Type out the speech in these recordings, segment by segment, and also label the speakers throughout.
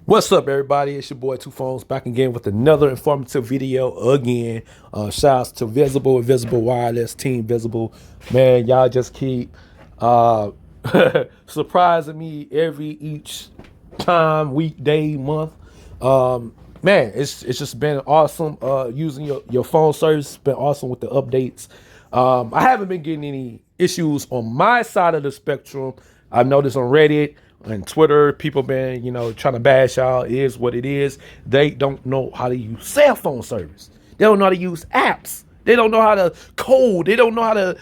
Speaker 1: What's up, everybody? It's your boy TuPhones back again with another informative video again. Shouts to Visible Wireless, Team Visible. Man, y'all just keep uh, surprising me each time, week, day, month. Man, it's just been awesome using your phone service. It's been awesome with the updates. I haven't been getting any issues on my side of the spectrum. I've noticed on Reddit and Twitter, people been, trying to bash y'all. It is what it is. They don't know how to use cell phone service. They don't know how to use apps. They don't know how to code. They don't know how to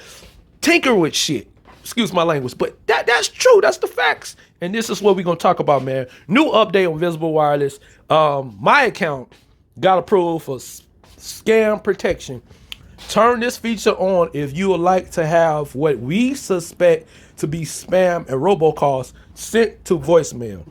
Speaker 1: tinker with shit. Excuse my language, but that's true. That's the facts. And this is what we're gonna talk about, man. New update on Visible Wireless. My account got approved for scam protection. Turn this feature on if you would like to have what we suspect to be spam and robocalls sent to voicemail.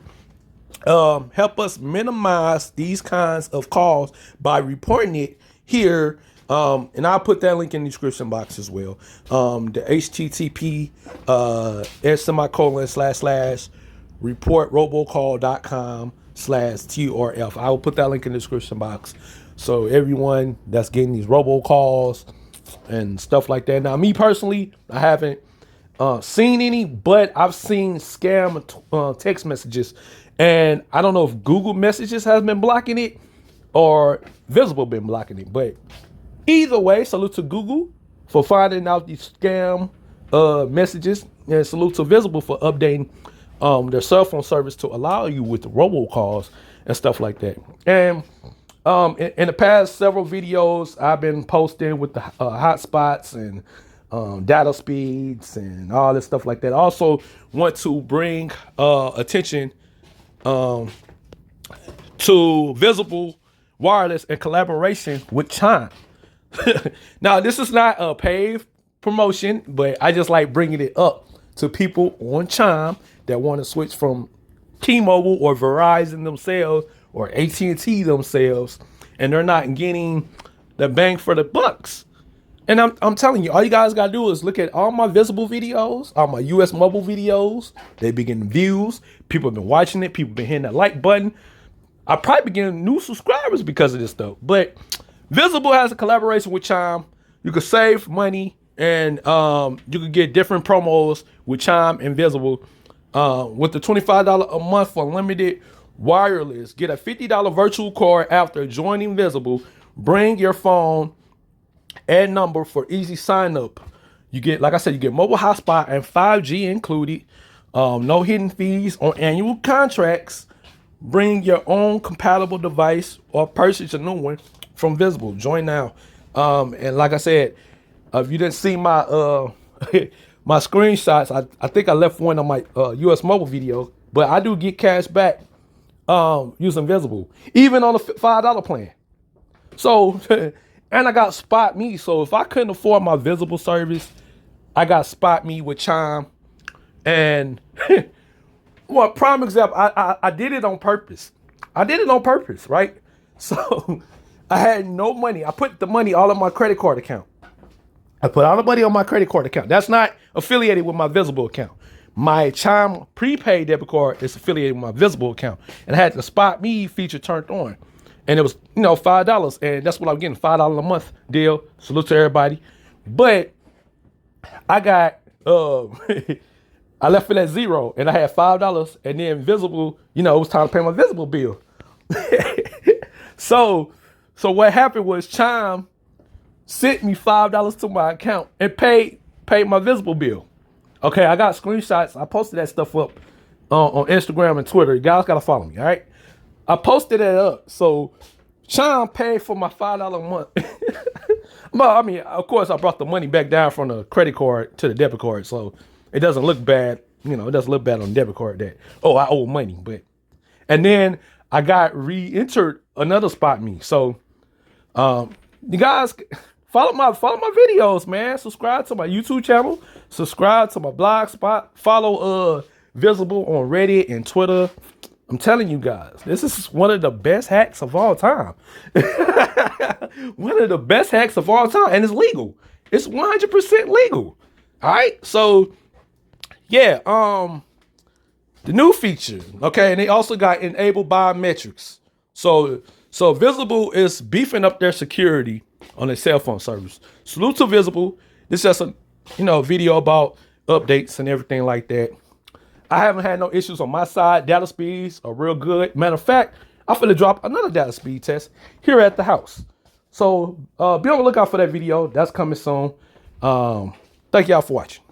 Speaker 1: Help us minimize these kinds of calls by reporting it here. And I'll put that link in the description box as well. The HTTP /reportrobocall.com/TRF. I will put that link in the description box. So everyone that's getting these robocalls and stuff like that. Now, me personally, I haven't seen any, but I've seen scam text messages, and I don't know if Google Messages has been blocking it or Visible been blocking it. But either way, salute to Google for finding out these scam messages, and salute to Visible for updating their cell phone service to allow you with the robocalls and stuff like that. And in the past several videos, I've been posting with the hotspots and data speeds and all this stuff like that. I also want to bring attention to Visible Wireless in collaboration with Chime. Now, this is not a paid promotion, but I just like bringing it up to people on Chime that want to switch from T-Mobile or Verizon themselves or AT&T themselves, and they're not getting the bang for the bucks. And I'm telling you, all you guys gotta do is look at all my Visible videos, all my US mobile videos. They be getting views. People have been watching it. People been hitting that like button. I probably been getting new subscribers because of this stuff. But Visible has a collaboration with Chime. You can save money, and you can get different promos with Chime and Visible. With the $25 a month for unlimited wireless, get a $50 virtual card after joining Visible. Bring your phone and number for easy sign up. You get, like I said, you get mobile hotspot and 5G included. No hidden fees on annual contracts. Bring your own compatible device or purchase a new one from Visible. Join now. And like I said, if you didn't see my my screenshots, I think I left one on my US mobile video, but I do get cash back using Visible, even on a $5 plan. So, and I got Spot Me. So if I couldn't afford my Visible service, I got Spot Me with Chime. And well, prime example, I did it on purpose. I did it on purpose, right? So I had no money. I put the money all in my credit card account. I put all the money on my credit card account. That's not affiliated with my Visible account. My Chime prepaid debit card is affiliated with my Visible account. And I had the Spot Me feature turned on. And it was, $5. And that's what I'm getting, $5 a month deal. Salute to everybody. But I got, I left it at zero and I had $5. And then Visible, it was time to pay my Visible bill. So what happened was Chime sent me $5 to my account and paid my Visible bill. Okay, I got screenshots. I posted that stuff up on Instagram and Twitter. You guys gotta follow me, all right? I posted it up. So Chime paid for my $5 a month. Well, I mean, of course, I brought the money back down from the credit card to the debit card, so it doesn't look bad. It doesn't look bad on the debit card that, I owe money. And then I got re-entered another Spot Me. So you guys follow my videos, man. Subscribe to my YouTube channel. Subscribe to my blog spot. Follow Visible on Reddit and Twitter. I'm telling you guys, this is one of the best hacks of all time. One of the best hacks of all time. And it's legal. It's 100% legal. All right. So, yeah. The new feature, okay, and they also got enabled biometrics. So Visible is beefing up their security on their cell phone service. Salute to Visible. This is just a video about updates and everything like that. I haven't had no issues on my side. Data speeds are real good. Matter of fact, I'm finna drop another data speed test here at the house. So be on the lookout for that video. That's coming soon. Thank y'all for watching.